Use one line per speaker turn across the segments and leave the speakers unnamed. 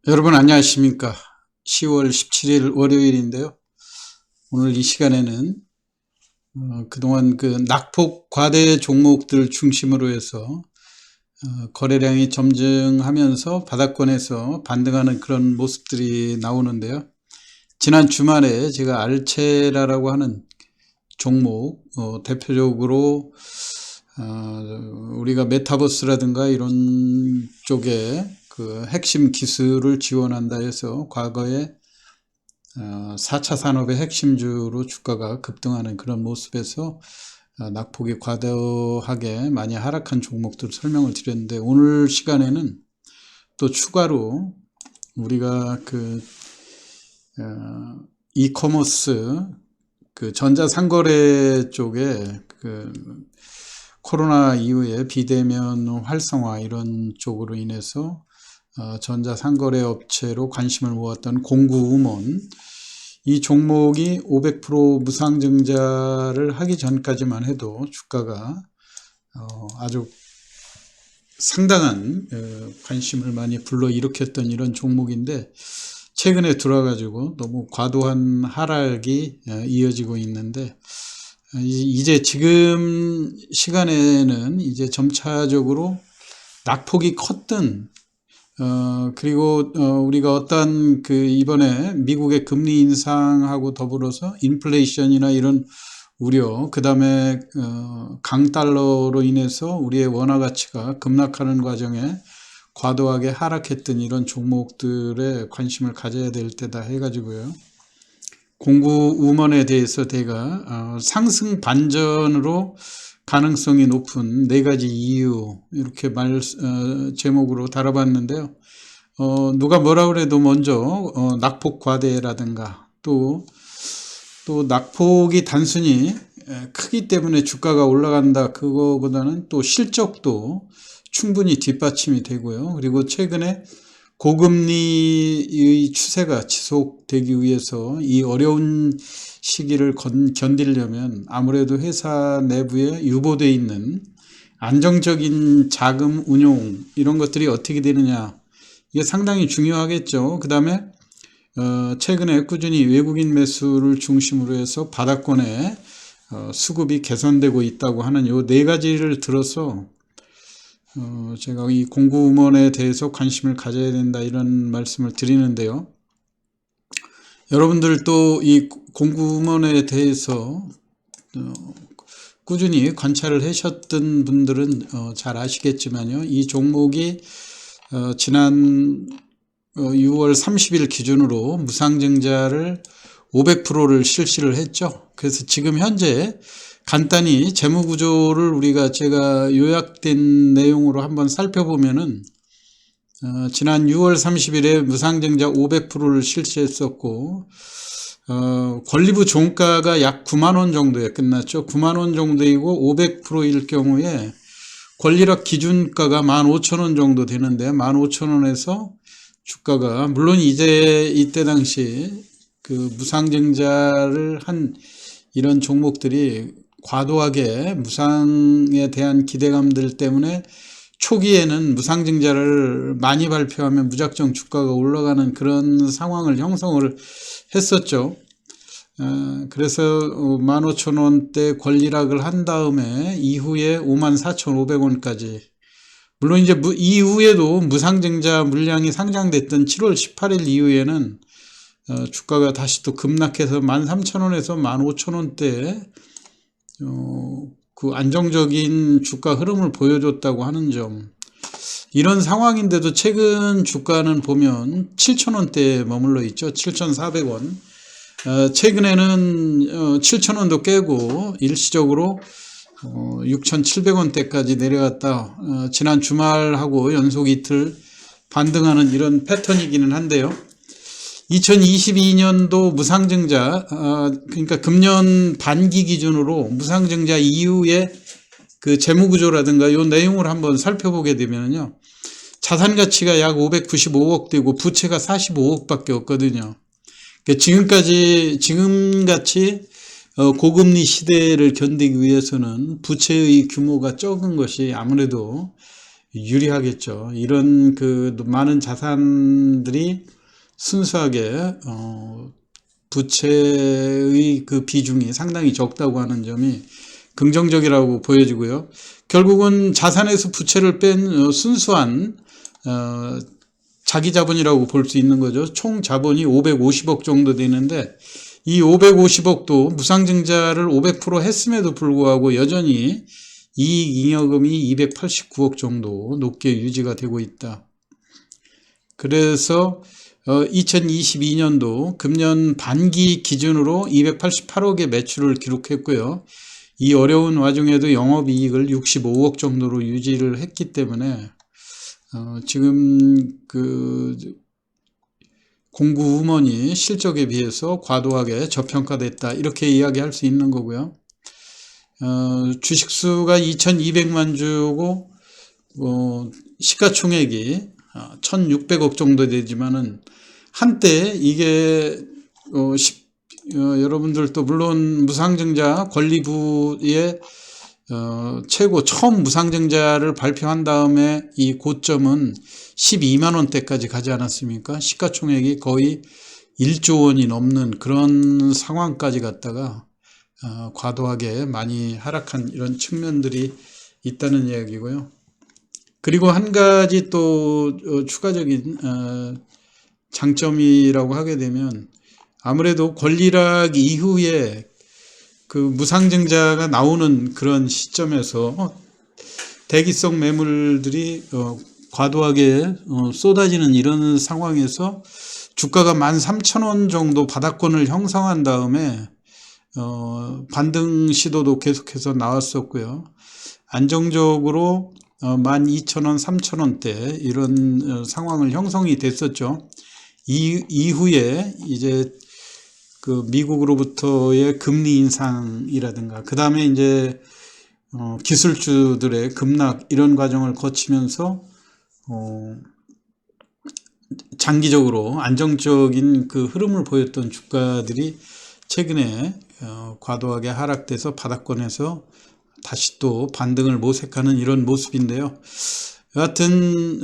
여러분 안녕하십니까? 10월 17일 월요일인데요. 오늘 이 시간에는 그동안 그 낙폭 과대 종목들 중심으로 해서 거래량이 점증하면서 바닥권에서 반등하는 그런 모습들이 나오는데요. 지난 주말에 제가 알체라라고 하는 종목, 대표적으로 우리가 메타버스라든가 이런 쪽에 그 핵심 기술을 지원한다 해서 과거에 4차 산업의 핵심주로 주가가 급등하는 그런 모습에서 낙폭이 과도하게 많이 하락한 종목들 설명을 드렸는데, 오늘 시간에는 또 추가로 우리가 그 이커머스 그 전자상거래 쪽에 그 코로나 이후에 비대면 활성화 이런 쪽으로 인해서 전자상거래 업체로 관심을 모았던 공구음원, 이 종목이 500% 무상증자를 하기 전까지만 해도 주가가 아주 상당한 관심을 많이 불러일으켰던 이런 종목인데, 최근에 들어와가지고 너무 과도한 하락이 이어지고 있는데, 이제 지금 시간에는 이제 점차적으로 낙폭이 컸던 그리고 우리가 어떤 그 이번에 미국의 금리 인상하고 더불어서 인플레이션이나 이런 우려, 그 다음에 강달러로 인해서 우리의 원화 가치가 급락하는 과정에 과도하게 하락했던 이런 종목들에 관심을 가져야 될 때다 해가지고요. 공구음원에 대해서 제가 상승 반전으로 가능성이 높은 4가지 이유, 이렇게 제목으로 다뤄봤는데요. 누가 뭐라 그래도 먼저 낙폭 과대라든가 또 낙폭이 단순히 크기 때문에 주가가 올라간다, 그거보다는 또 실적도 충분히 뒷받침이 되고요. 그리고 최근에 고금리의 추세가 지속되기 위해서 이 어려운 시기를 견디려면 아무래도 회사 내부에 유보되어 있는 안정적인 자금 운용, 이런 것들이 어떻게 되느냐, 이게 상당히 중요하겠죠. 그 다음에 최근에 꾸준히 외국인 매수를 중심으로 해서 바닥권에 수급이 개선되고 있다고 하는 요 4가지를 들어서 제가 이 공구음원에 대해서 관심을 가져야 된다, 이런 말씀을 드리는데요. 여러분들도 이 공구음원에 대해서 꾸준히 관찰을 하셨던 분들은 잘 아시겠지만요. 이 종목이 지난 6월 30일 기준으로 무상증자를 500%를 실시를 했죠. 그래서 지금 현재 간단히 재무구조를 우리가 제가 요약된 내용으로 한번 살펴보면은 지난 6월 30일에 무상증자 500%를 실시했었고, 권리부 종가가 약 9만원 정도에 끝났죠. 9만원 정도이고 500%일 경우에 권리락 기준가가 15,000원 정도 되는데, 15,000원에서 주가가, 물론 이때 당시 그 무상증자를 한 이런 종목들이 과도하게 무상에 대한 기대감들 때문에 초기에는 무상증자를 많이 발표하면 무작정 주가가 올라가는 그런 상황을 형성을 했었죠. 그래서 15,000원대 권리락을 한 다음에 이후에 54,500원까지, 물론 이제 이후에도 무상증자 물량이 상장됐던 7월 18일 이후에는 주가가 다시 또 급락해서 13,000원에서 15,000원대 그 안정적인 주가 흐름을 보여줬다고 하는 점, 이런 상황인데도 최근 주가는 보면 7,000원대에 머물러 있죠. 7,400원. 최근에는 7,000원도 깨고 일시적으로 6,700원대까지 내려갔다 지난 주말하고 연속 이틀 반등하는 이런 패턴이기는 한데요. 2022년도 무상증자, 그러니까 금년 반기 기준으로 무상증자 이후에 그 재무구조라든가 요 내용을 한번 살펴보게 되면요, 자산 가치가 약 595억 되고 부채가 45억 밖에 없거든요. 그러니까 지금같이 고금리 시대를 견디기 위해서는 부채의 규모가 적은 것이 아무래도 유리하겠죠. 이런 그 많은 자산들이 순수하게 부채의 그 비중이 상당히 적다고 하는 점이 긍정적이라고 보여지고요. 결국은 자산에서 부채를 뺀 순수한 자기 자본이라고 볼 수 있는 거죠. 총 자본이 550억 정도 되는데 이 550억도 무상증자를 500% 했음에도 불구하고 여전히 이익잉여금이 289억 정도 높게 유지가 되고 있다. 그래서 2022년도 금년 반기 기준으로 288억의 매출을 기록했고요. 이 어려운 와중에도 영업이익을 65억 정도로 유지를 했기 때문에 지금 그 공구음원이 실적에 비해서 과도하게 저평가됐다 이렇게 이야기할 수 있는 거고요. 주식수가 2200만 주고 시가총액이 1600억 정도 되지만은 한때 이게 여러분들도 물론 무상증자 권리부의 최고 처음 무상증자를 발표한 다음에 이 고점은 12만 원대까지 가지 않았습니까? 시가총액이 거의 1조 원이 넘는 그런 상황까지 갔다가 과도하게 많이 하락한 이런 측면들이 있다는 이야기고요. 그리고 한 가지 또 추가적인 장점이라고 하게 되면 아무래도 권리락 이후에 그 무상증자가 나오는 그런 시점에서 대기성 매물들이 과도하게 쏟아지는 이런 상황에서 주가가 13,000원 정도 바닥권을 형성한 다음에 반등 시도도 계속해서 나왔었고요. 안정적으로 12,000원, 3,000원대 이런 상황을 형성이 됐었죠. 이후에 이제 그 미국으로부터의 금리 인상이라든가 그 다음에 이제 기술주들의 급락 이런 과정을 거치면서 장기적으로 안정적인 그 흐름을 보였던 주가들이 최근에 과도하게 하락돼서 바닥권에서 다시 또 반등을 모색하는 이런 모습인데요. 여하튼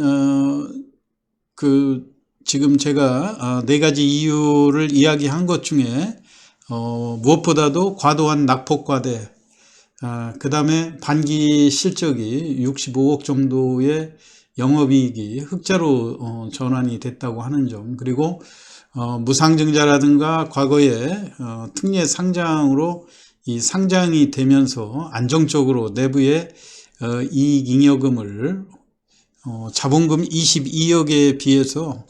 지금 제가 네 가지 이유를 이야기한 것 중에 무엇보다도 과도한 낙폭과대, 그 다음에 반기 실적이 65억 정도의 영업이익이 흑자로 전환이 됐다고 하는 점, 그리고 무상증자라든가 과거에 특례 상장으로 이 상장이 되면서 안정적으로 내부의 이익잉여금을 자본금 22억에 비해서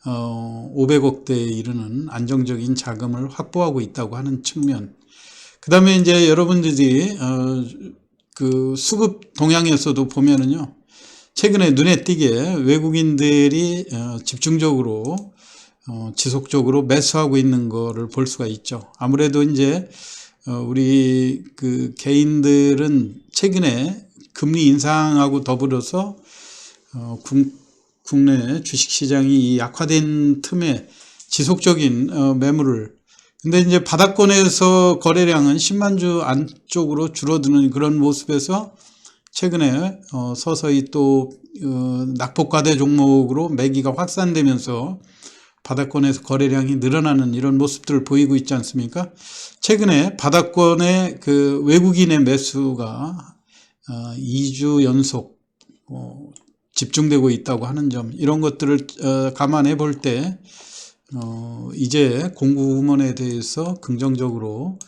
500억대에 이르는 안정적인 자금을 확보하고 있다고 하는 측면. 그 다음에 이제 여러분들이 그 수급 동향에서도 보면은요, 최근에 눈에 띄게 외국인들이 집중적으로 지속적으로 매수하고 있는 거를 볼 수가 있죠. 아무래도 이제 우리 그 개인들은 최근에 금리 인상하고 더불어서 국내 주식시장이 약화된 틈에 지속적인 매물을, 근데 이제 바닥권에서 거래량은 10만 주 안쪽으로 줄어드는 그런 모습에서 최근에 서서히 또 낙폭과대 종목으로 매기가 확산되면서 바닥권에서 거래량이 늘어나는 이런 모습들을 보이고 있지 않습니까? 최근에 바닥권의 그 외국인의 매수가 2주 연속 집중되고 있다고 하는 점, 이런 것들을 감안해 볼 때 이제 공구음원에 대해서 긍정적으로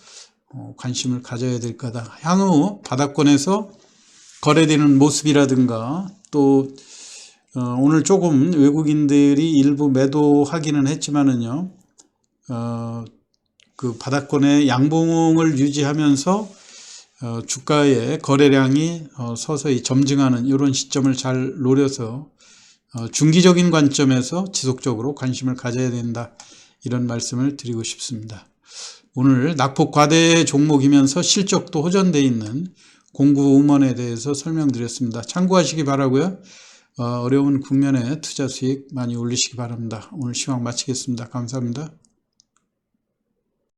관심을 가져야 될 거다. 향후 바닥권에서 거래되는 모습이라든가 또 오늘 조금 외국인들이 일부 매도하기는 했지만은요, 그 바닥권의 양봉을 유지하면서 주가의 거래량이 서서히 점증하는 이런 시점을 잘 노려서 중기적인 관점에서 지속적으로 관심을 가져야 된다, 이런 말씀을 드리고 싶습니다. 오늘 낙폭 과대 종목이면서 실적도 호전되어 있는 공구음원에 대해서 설명드렸습니다. 참고하시기 바라고요. 어려운 국면에 투자 수익 많이 올리시기 바랍니다. 오늘 시황 마치겠습니다. 감사합니다.